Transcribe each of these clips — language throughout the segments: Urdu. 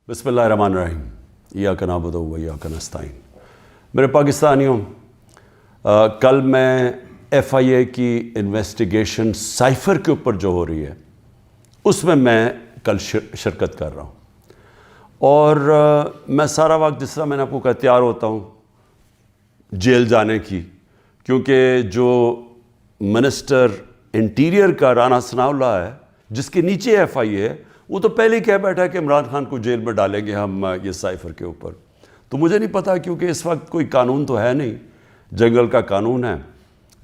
بسم اللہ الرحمن الرحیم ایاک نعبد و ایاک نستعین۔ میرے پاکستانیوں، کل میں ایف آئی اے کی انویسٹیگیشن سائفر کے اوپر جو ہو رہی ہے اس میں کل شرکت کر رہا ہوں، اور میں سارا وقت جس طرح میں نے آپ کو کہا تیار ہوتا ہوں جیل جانے کی، کیونکہ جو منسٹر انٹیریئر کا رانا ثناء اللہ ہے جس کے نیچے ایف آئی اے ہے، وہ تو پہلے ہی کہہ بیٹھا ہے کہ عمران خان کو جیل میں ڈالیں گے ہم یہ سائفر کے اوپر۔ تو مجھے نہیں پتا، کیونکہ اس وقت کوئی قانون تو ہے نہیں، جنگل کا قانون ہے،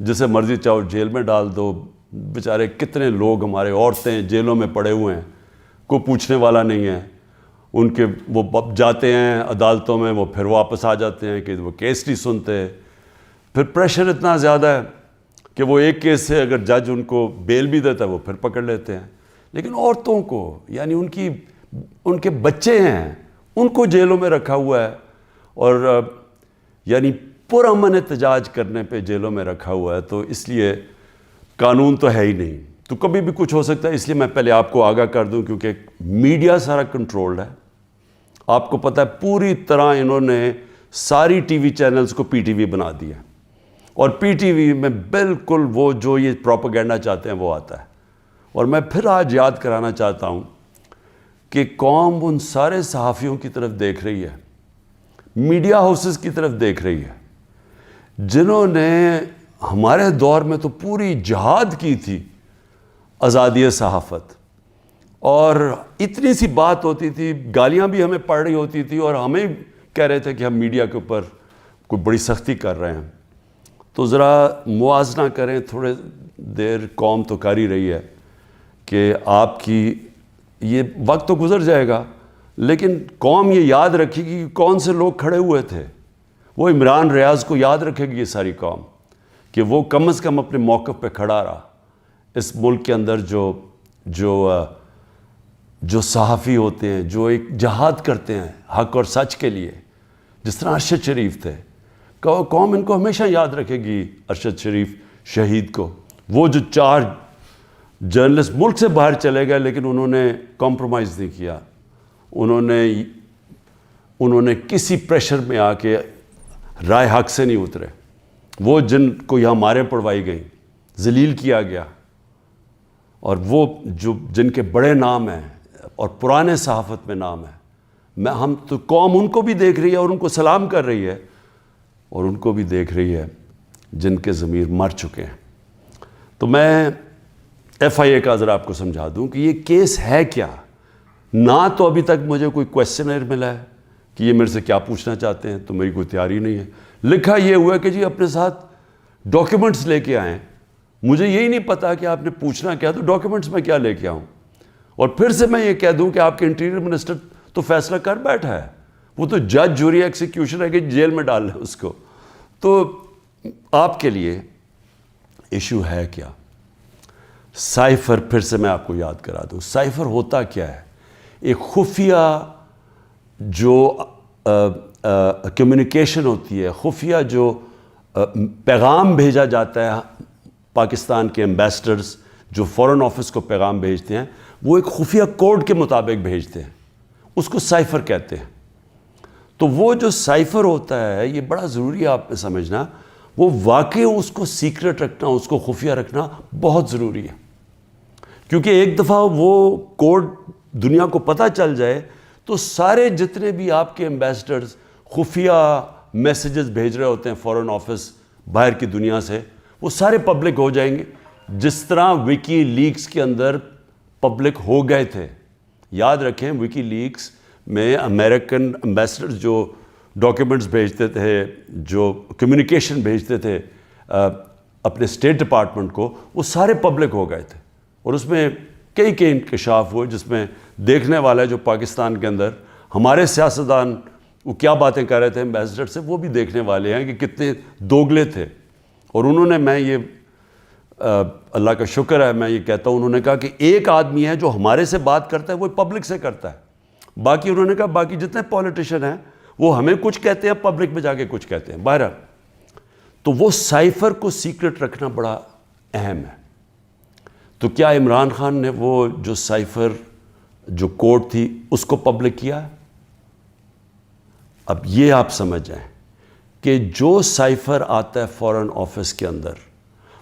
جسے مرضی چاہو جیل میں ڈال دو۔ بیچارے کتنے لوگ ہمارے عورتیں جیلوں میں پڑے ہوئے ہیں، کوئی پوچھنے والا نہیں ہے ان کے، وہ جاتے ہیں عدالتوں میں، وہ پھر واپس آ جاتے ہیں کہ وہ کیس نہیں سنتے، پھر پریشر اتنا زیادہ ہے کہ وہ ایک کیس سے اگر جج ان کو بیل بھی دیتا ہے وہ پھر پکڑ لیتے ہیں۔ لیکن عورتوں کو، یعنی ان کے بچے ہیں، ان کو جیلوں میں رکھا ہوا ہے، اور یعنی پرامن احتجاج کرنے پہ جیلوں میں رکھا ہوا ہے۔ تو اس لیے قانون تو ہے ہی نہیں، تو کبھی بھی کچھ ہو سکتا ہے۔ اس لیے میں پہلے آپ کو آگاہ کر دوں، کیونکہ میڈیا سارا کنٹرولڈ ہے۔ آپ کو پتہ ہے پوری طرح انہوں نے ساری ٹی وی چینلز کو پی ٹی وی بنا دیا، اور پی ٹی وی میں بالکل وہ جو یہ پروپیگنڈا چاہتے ہیں وہ آتا ہے۔ اور میں پھر آج یاد کرانا چاہتا ہوں کہ قوم ان سارے صحافیوں کی طرف دیکھ رہی ہے، میڈیا ہاؤسز کی طرف دیکھ رہی ہے، جنہوں نے ہمارے دور میں تو پوری جہاد کی تھی آزادی صحافت، اور اتنی سی بات ہوتی تھی، گالیاں بھی ہمیں پڑ رہی ہوتی تھی، اور ہمیں کہہ رہے تھے کہ ہم میڈیا کے اوپر کوئی بڑی سختی کر رہے ہیں۔ تو ذرا موازنہ کریں، تھوڑے دیر قوم تو کر ہی رہی ہے کہ آپ کی یہ وقت تو گزر جائے گا، لیکن قوم یہ یاد رکھے گی کہ کون سے لوگ کھڑے ہوئے تھے۔ وہ عمران ریاض کو یاد رکھے گی یہ ساری قوم، کہ وہ کم از کم اپنے موقف پہ کھڑا رہا۔ اس ملک کے اندر جو صحافی ہوتے ہیں، جو ایک جہاد کرتے ہیں حق اور سچ کے لیے، جس طرح ارشد شریف تھے، قوم ان کو ہمیشہ یاد رکھے گی، ارشد شریف شہید کو۔ وہ جو 4 جرنلسٹ ملک سے باہر چلے گئے، لیکن انہوں نے کمپرومائز نہیں کیا، انہوں نے کسی پریشر میں آ کے رائے حق سے نہیں اترے۔ وہ جن کو یہاں ماریں پڑوائی گئیں، ذلیل کیا گیا، اور وہ جن کے بڑے نام ہیں اور پرانے صحافت میں نام ہے، ہم تو قوم ان کو بھی دیکھ رہی ہے اور ان کو سلام کر رہی ہے، اور ان کو بھی دیکھ رہی ہے جن کے ضمیر مر چکے ہیں۔ تو میں ایف آئی اے کا ذرا آپ کو سمجھا دوں کہ یہ کیس ہے کیا۔ نہ تو ابھی تک مجھے کوئی کویسچنر ملا ہے کہ یہ میرے سے کیا پوچھنا چاہتے ہیں، تو میری کوئی تیاری نہیں ہے۔ لکھا یہ ہوا ہے کہ جی اپنے ساتھ ڈاکیومنٹس لے کے آئیں۔ مجھے یہی نہیں پتا کہ آپ نے پوچھنا کیا، تو ڈاکیومنٹس میں کیا لے کے آؤں؟ اور پھر سے میں یہ کہہ دوں کہ آپ کے انٹیریئر منسٹر تو فیصلہ کر بیٹھا ہے، وہ تو جج جوری ایکسیکیوشن ہے کہ جیل میں ڈال لیں اس کو۔ تو آپ کے لیے ایشو ہے کیا؟ سائفر، پھر سے میں آپ کو یاد کرا دوں، سائفر ہوتا کیا ہے؟ ایک خفیہ جو کمیونیکیشن ہوتی ہے، خفیہ جو پیغام بھیجا جاتا ہے، پاکستان کے ایمبیسڈرز جو فورن آفس کو پیغام بھیجتے ہیں، وہ ایک خفیہ کوڈ کے مطابق بھیجتے ہیں، اس کو سائفر کہتے ہیں۔ تو وہ جو سائفر ہوتا ہے، یہ بڑا ضروری ہے آپ نے سمجھنا، وہ واقعی اس کو سیکرٹ رکھنا، اس کو خفیہ رکھنا بہت ضروری ہے، کیونکہ ایک دفعہ وہ کوڈ دنیا کو پتہ چل جائے تو سارے جتنے بھی آپ کے ایمبیسڈرز خفیہ میسیجز بھیج رہے ہوتے ہیں فورن آفس باہر کی دنیا سے، وہ سارے پبلک ہو جائیں گے، جس طرح وکی لیکس کے اندر پبلک ہو گئے تھے۔ یاد رکھیں، وکی لیکس میں امریکن ایمبیسڈرز جو ڈاکیومنٹس بھیجتے تھے، جو کمیونیکیشن بھیجتے تھے اپنے اسٹیٹ ڈپارٹمنٹ کو، وہ سارے پبلک ہو گئے تھے، اور اس میں کئی انکشاف ہوئے، جس میں دیکھنے والا جو پاکستان کے اندر ہمارے سیاستدان وہ کیا باتیں کر رہے تھے ایمبیسڈر سے، وہ بھی دیکھنے والے ہیں کہ کتنے دوگلے تھے۔ اور انہوں نے، میں یہ اللہ کا شکر ہے میں یہ کہتا ہوں، انہوں نے کہا کہ ایک آدمی ہے جو ہمارے سے بات کرتا ہے وہ پبلک سے کرتا ہے، باقی انہوں نے کہا باقی جتنے پولیٹیشین ہیں وہ ہمیں کچھ کہتے ہیں، پبلک میں جا کے کچھ کہتے ہیں۔ بہرحال تو وہ سائفر کو سیکرٹ رکھنا بڑا اہم ہے۔ تو کیا عمران خان نے وہ جو سائفر جو کوڈ تھی اس کو پبلک کیا؟ اب یہ آپ سمجھ جائیں کہ جو سائفر آتا ہے فورن آفس کے اندر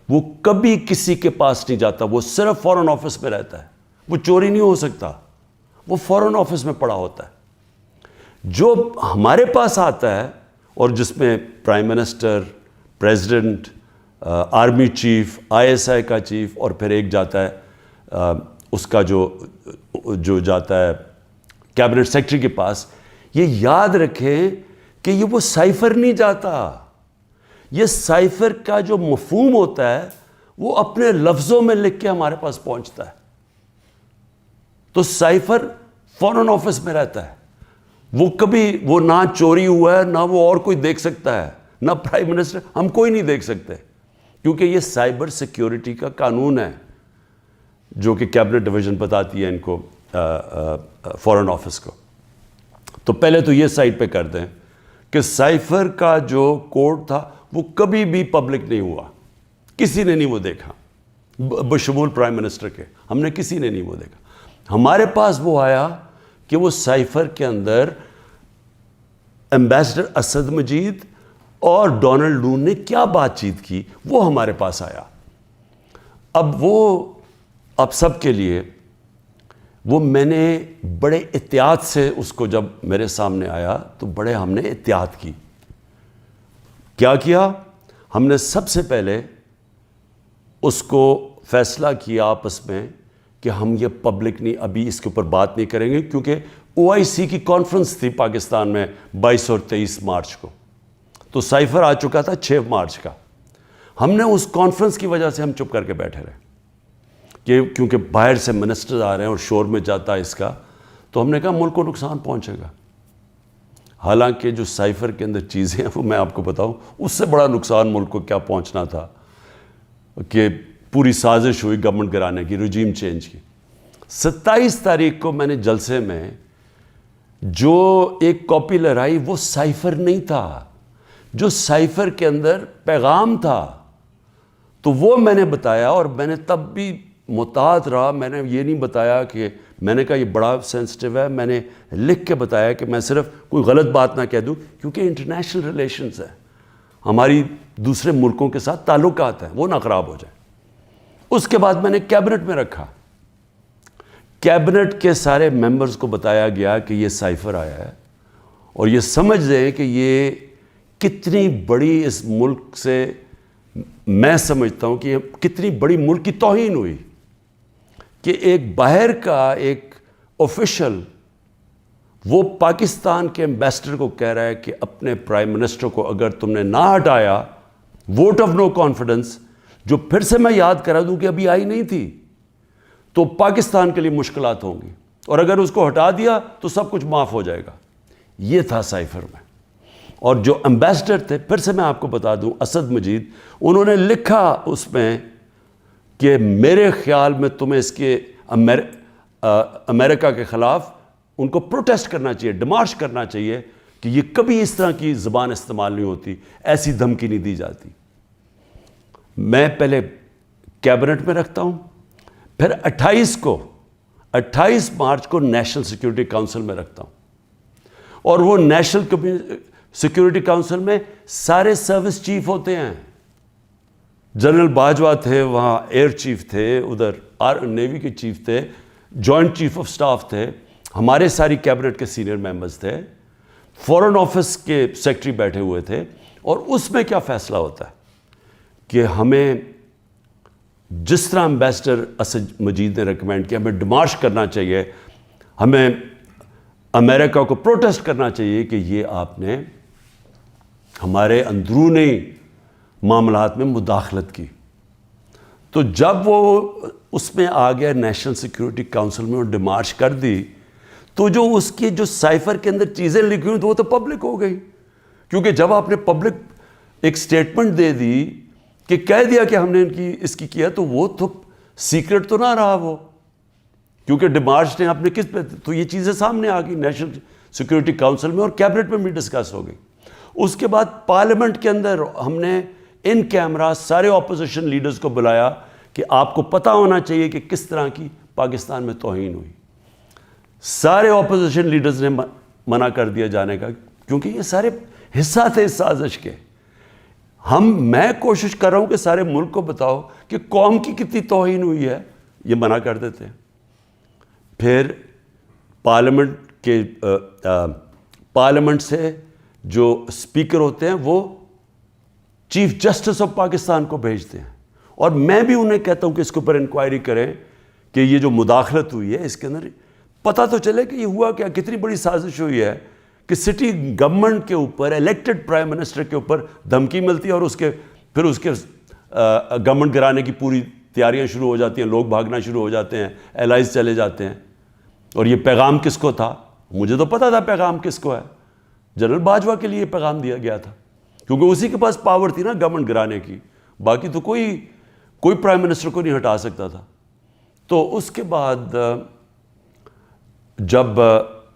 وہ کبھی کسی کے پاس نہیں جاتا, وہ صرف فورن آفس میں رہتا ہے, وہ چوری نہیں ہو سکتا, وہ فورن آفس میں پڑا ہوتا ہے. جو ہمارے پاس آتا ہے اور جس میں prime minister, president, army chief, ISI کا چیف, اور پھر ایک جاتا ہے اس کا جو جاتا ہے کیبنٹ سیکرٹری کے پاس, یہ یاد رکھیں کہ یہ وہ سائفر نہیں جاتا. یہ سائفر کا جو مفہوم ہوتا ہے وہ اپنے لفظوں میں لکھ کے ہمارے پاس پہنچتا ہے. تو سائفر فورن آفس میں رہتا ہے, وہ کبھی وہ نہ چوری ہوا ہے, نہ وہ اور کوئی دیکھ سکتا ہے, نہ پرائم منسٹر, ہم کوئی نہیں دیکھ سکتے, کیونکہ یہ سائبر سیکیورٹی کا قانون ہے جو کہ کیبنٹ ڈویژن بتاتی ہے ان کو, فورن آفس کو. تو پہلے تو یہ سائٹ پہ کر دیں کہ سائفر کا جو کوڈ تھا وہ کبھی بھی پبلک نہیں ہوا, کسی نے نہیں وہ دیکھا بشمول پرائم منسٹر کے, ہم نے کسی نے نہیں وہ دیکھا. ہمارے پاس وہ آیا کہ وہ سائفر کے اندر ایمبیسڈر اسد مجید اور ڈونلڈ نون نے کیا بات چیت کی, وہ ہمارے پاس آیا. اب سب کے لیے وہ میں نے بڑے احتیاط سے اس کو جب میرے سامنے آیا تو بڑے ہم نے احتیاط کی. کیا کیا ہم نے؟ سب سے پہلے اس کو فیصلہ کیا آپس میں کہ ہم یہ پبلک نہیں, ابھی اس کے اوپر بات نہیں کریں گے, کیونکہ OIC کی کانفرنس تھی پاکستان میں 22 اور 23 مارچ کو, تو سائفر آ چکا تھا 6 مارچ کا. ہم نے اس کانفرنس کی وجہ سے ہم چپ کر کے بیٹھے رہے کیونکہ باہر سے منسٹر آ رہے ہیں اور شور میں جاتا ہے اس کا, تو ہم نے کہا ملک کو نقصان پہنچے گا. حالانکہ جو سائفر کے اندر چیزیں ہیں وہ میں آپ کو بتاؤں, اس سے بڑا نقصان ملک کو کیا پہنچنا تھا کہ پوری سازش ہوئی گورنمنٹ گرانے کی, رجیم چینج کی. 27 تاریخ کو میں نے جلسے میں جو ایک کاپی لہرائی وہ سائفر نہیں تھا, جو سائفر کے اندر پیغام تھا, تو وہ میں نے بتایا. اور میں نے تب بھی محتاط رہا, میں نے یہ نہیں بتایا کہ میں نے کہا یہ بڑا سینسٹیو ہے, میں نے لکھ کے بتایا کہ میں صرف کوئی غلط بات نہ کہہ دوں, کیونکہ انٹرنیشنل ریلیشنز ہیں, ہماری دوسرے ملکوں کے ساتھ تعلقات ہیں, وہ نہ خراب ہو جائیں. اس کے بعد میں نے کیبنٹ میں رکھا, کیبنٹ کے سارے ممبرز کو بتایا گیا کہ یہ سائفر آیا ہے, اور یہ سمجھ لیں کہ یہ کتنی بڑی اس ملک سے, میں سمجھتا ہوں کہ یہ کتنی بڑی ملک کی توہین ہوئی کہ ایک باہر کا ایک آفیشل وہ پاکستان کے ایمبیسڈر کو کہہ رہا ہے کہ اپنے پرائم منسٹر کو اگر تم نے نہ ہٹایا, ووٹ آف نو کانفیڈنس, جو پھر سے میں یاد کرا دوں کہ ابھی آئی نہیں تھی, تو پاکستان کے لیے مشکلات ہوں گی, اور اگر اس کو ہٹا دیا تو سب کچھ معاف ہو جائے گا. یہ تھا سائفر میں. اور جو ایمبیسڈر تھے, پھر سے میں آپ کو بتا دوں, اسد مجید, انہوں نے لکھا اس میں کہ میرے خیال میں تمہیں اس کے امریکہ کے خلاف ان کو پروٹیسٹ کرنا چاہیے, ڈیمارش کرنا چاہیے کہ یہ کبھی اس طرح کی زبان استعمال نہیں ہوتی, ایسی دھمکی نہیں دی جاتی. میں پہلے کیبنٹ میں رکھتا ہوں, پھر 28 مارچ کو نیشنل سیکیورٹی کاؤنسل میں رکھتا ہوں, اور وہ نیشنل سیکیورٹی کاؤنسل میں سارے سروس چیف ہوتے ہیں. جنرل باجوہ تھے وہاں, ایئر چیف تھے ادھر, نیوی کے چیف تھے, جوائنٹ چیف آف سٹاف تھے, ہمارے ساری کیبنٹ کے سینئر ممبرز تھے, فورن آفس کے سیکرٹری بیٹھے ہوئے تھے. اور اس میں کیا فیصلہ ہوتا ہے کہ ہمیں جس طرح ایمبیسڈر اسد مجید نے ریکمینڈ کیا, ہمیں ڈیمارش کرنا چاہیے, ہمیں امریکہ کو پروٹیسٹ کرنا چاہیے کہ یہ آپ نے ہمارے اندرونی معاملات میں مداخلت کی. تو جب وہ اس میں آ گیا نیشنل سیکیورٹی کاؤنسل میں اور ڈیمارش کر دی, تو جو اس کی جو سائفر کے اندر چیزیں لکھی ہوئی تو وہ تو پبلک ہو گئی, کیونکہ جب آپ نے پبلک ایک سٹیٹمنٹ دے دی کہ کہہ دیا کہ ہم نے اس کی کیا, تو وہ تو سیکرٹ تو نہ رہا وہ, کیونکہ ڈیمارش نے اپنے کس پہ, تو یہ چیزیں سامنے آ گئی نیشنل سیکیورٹی کاؤنسل میں, اور کیبنٹ میں بھی ڈسکس ہو گئی. اس کے بعد پارلیمنٹ کے اندر ہم نے ان کیمرہ سارے اپوزیشن لیڈرز کو بلایا کہ آپ کو پتہ ہونا چاہیے کہ کس طرح کی پاکستان میں توہین ہوئی. سارے اپوزیشن لیڈرز نے منع کر دیا جانے کا, کیونکہ یہ سارے حصہ تھے اس سازش کے. میں کوشش کر رہا ہوں کہ سارے ملک کو بتاؤ کہ قوم کی کتنی توہین ہوئی ہے, یہ منع کر دیتے ہیں. پھر پارلیمنٹ سے جو اسپیکر ہوتے ہیں وہ چیف جسٹس آف پاکستان کو بھیجتے ہیں, اور میں بھی انہیں کہتا ہوں کہ اس کے اوپر انکوائری کریں کہ یہ جو مداخلت ہوئی ہے اس کے اندر پتہ تو چلے کہ یہ ہوا کیا, کتنی بڑی سازش ہوئی ہے کہ سٹی گورنمنٹ کے اوپر, الیکٹڈ پرائم منسٹر کے اوپر دھمکی ملتی ہے, اور پھر اس کے گورنمنٹ گرانے کی پوری تیاریاں شروع ہو جاتی ہیں, لوگ بھاگنا شروع ہو جاتے ہیں, الائز چلے جاتے ہیں. اور یہ پیغام کس کو تھا؟ مجھے تو پتہ تھا پیغام کس کو ہے, جنرل باجوہ کے لیے پیغام دیا گیا تھا, کیونکہ اسی کے پاس پاور تھی نا گورنمنٹ گرانے کی, باقی تو کوئی پرائم منسٹر کو نہیں ہٹا سکتا تھا. تو اس کے بعد جب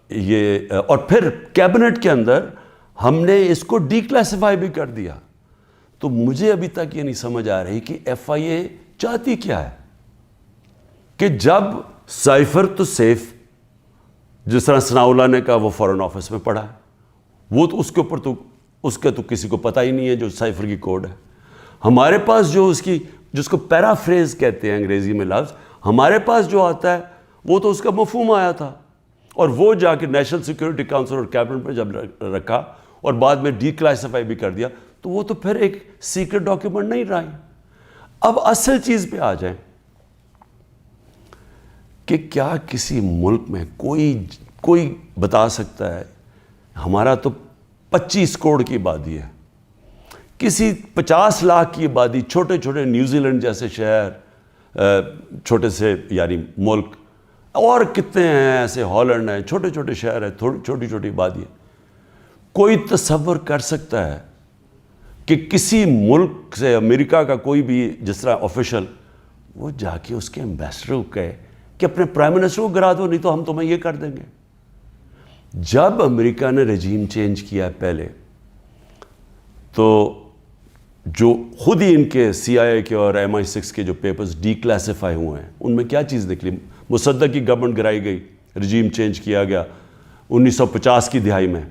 یہ, اور پھر کیبنٹ کے اندر ہم نے اس کو ڈی کلاسیفائی بھی کر دیا. تو مجھے ابھی تک یہ نہیں سمجھ آ رہی کہ ایف آئی اے چاہتی کیا ہے, کہ جب سائفر تو سیف, جس طرح ثناء اللہ نے کہا وہ فورن آفس میں پڑا ہے, وہ تو اس کے اوپر تو اس کا تو کسی کو پتہ ہی نہیں ہے جو سائفر کی کوڈ ہے. ہمارے پاس جو جس کو پیرافریز کہتے ہیں انگریزی میں لفظ, ہمارے پاس جو آتا ہے وہ تو اس کا مفہوم آیا تھا, اور وہ جا کے نیشنل سیکورٹی کاؤنسل اور کیبنٹ میں جب رکھا اور بعد میں ڈی کلاسیفائی بھی کر دیا, تو وہ تو پھر ایک سیکرٹ ڈاکیومنٹ نہیں رہا. اب اصل چیز پہ آ جائیں کہ کیا کسی ملک میں کوئی بتا سکتا ہے, ہمارا تو 25 کروڑ کی آبادی ہے, کسی 50 لاکھ کی آبادی, چھوٹے چھوٹے نیوزی لینڈ جیسے شہر, چھوٹے سے یعنی ملک, اور کتنے ہیں ایسے, ہالینڈ ہیں, چھوٹے چھوٹے شہر ہیں, چھوٹی چھوٹی آبادی ہے. کوئی تصور کر سکتا ہے کہ کسی ملک سے, امریکہ کا کوئی بھی جس طرح آفیشل, وہ جا کے اس کے ایمبیسڈر کو کہے کہ اپنے پرائم منسٹر کو گرا دو, نہیں تو ہم تمہیں یہ کر دیں گے. جب امریکہ نے رجیم چینج کیا پہلے, تو جو خود ہی ان کے سی آئی اے کے اور MI6 کے جو پیپرز ڈی کلاسیفائی ہوئے ہیں, ان میں کیا چیز نکلی؟ مصدق کی گورنمنٹ گرائی گئی, رجیم چینج کیا گیا 1950 کی دہائی میں.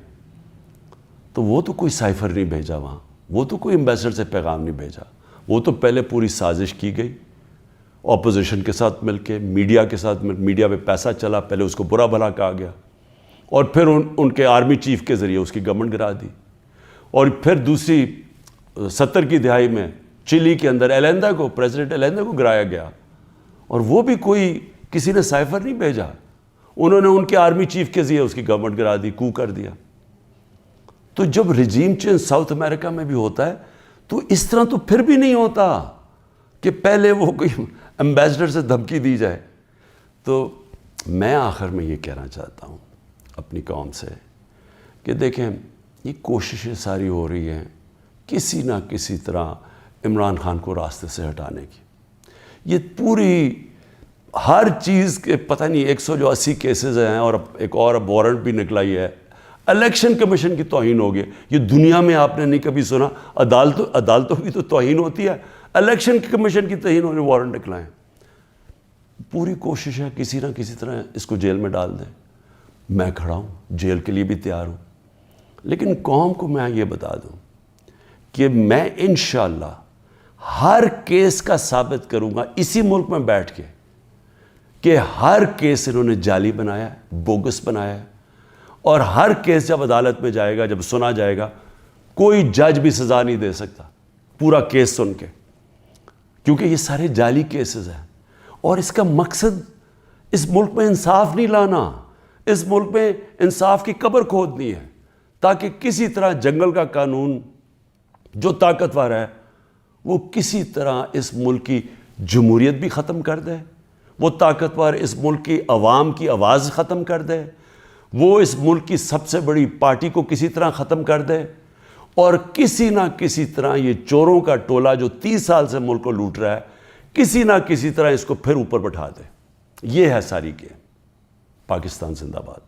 تو وہ تو کوئی سائفر نہیں بھیجا وہاں, وہ تو کوئی ایمبیسڈر سے پیغام نہیں بھیجا, وہ تو پہلے پوری سازش کی گئی, اپوزیشن کے ساتھ مل کے, میڈیا کے ساتھ میڈیا پہ پیسہ چلا, پہلے اس کو برا بھلا کہا گیا, اور پھر ان کے آرمی چیف کے ذریعے اس کی گورنمنٹ گرا دی. اور پھر دوسری 70 کی دہائی میں چلی کے اندر پریزیڈنٹ ایلیندا کو گرایا گیا, اور وہ بھی کسی نے سائفر نہیں بھیجا, انہوں نے ان کے آرمی چیف کے ذریعے اس کی گورنمنٹ گرا دی, کو کر دیا. تو جب رجیم چینج ساؤتھ امریکہ میں بھی ہوتا ہے تو اس طرح تو پھر بھی نہیں ہوتا کہ پہلے وہ کوئی ایمبیسڈر سے دھمکی دی جائے. تو میں آخر میں یہ کہنا چاہتا ہوں اپنی قوم سے کہ دیکھیں, یہ کوششیں ساری ہو رہی ہیں کسی نہ کسی طرح عمران خان کو راستے سے ہٹانے کی. یہ پوری ہر چیز کے پتہ نہیں 180 کیسز ہیں, اور ایک اور اب وارنٹ بھی نکلا ہی ہے. الیکشن کمیشن کی توہین ہو گئی. یہ دنیا میں آپ نے نہیں کبھی سنا, عدالتوں کی تو توہین ہوتی ہے, الیکشن کمیشن کی توہین ہونے وارنٹ نکلائیں. پوری کوشش ہے کسی نہ کسی طرح اس کو جیل میں ڈال دیں. میں کھڑا ہوں, جیل کے لیے بھی تیار ہوں, لیکن قوم کو میں یہ بتا دوں کہ میں انشاءاللہ ہر کیس کا ثابت کروں گا اسی ملک میں بیٹھ کے کہ ہر کیس انہوں نے جعلی بنایا ہے, بوگس بنایا ہے, اور ہر کیس جب عدالت میں جائے گا, جب سنا جائے گا, کوئی جج بھی سزا نہیں دے سکتا پورا کیس سن کے, کیونکہ یہ سارے جعلی کیسز ہیں. اور اس کا مقصد اس ملک میں انصاف نہیں لانا, اس ملک میں انصاف کی قبر کھودنی ہے, تاکہ کسی طرح جنگل کا قانون جو طاقتور ہے وہ کسی طرح اس ملک کی جمہوریت بھی ختم کر دے, وہ طاقتور اس ملک کی عوام کی آواز ختم کر دے, وہ اس ملک کی سب سے بڑی پارٹی کو کسی طرح ختم کر دے, اور کسی نہ کسی طرح یہ چوروں کا ٹولہ جو 30 سال سے ملک کو لوٹ رہا ہے, کسی نہ کسی طرح اس کو پھر اوپر بٹھا دے. یہ ہے ساری گیم. پاکستان زندہ باد.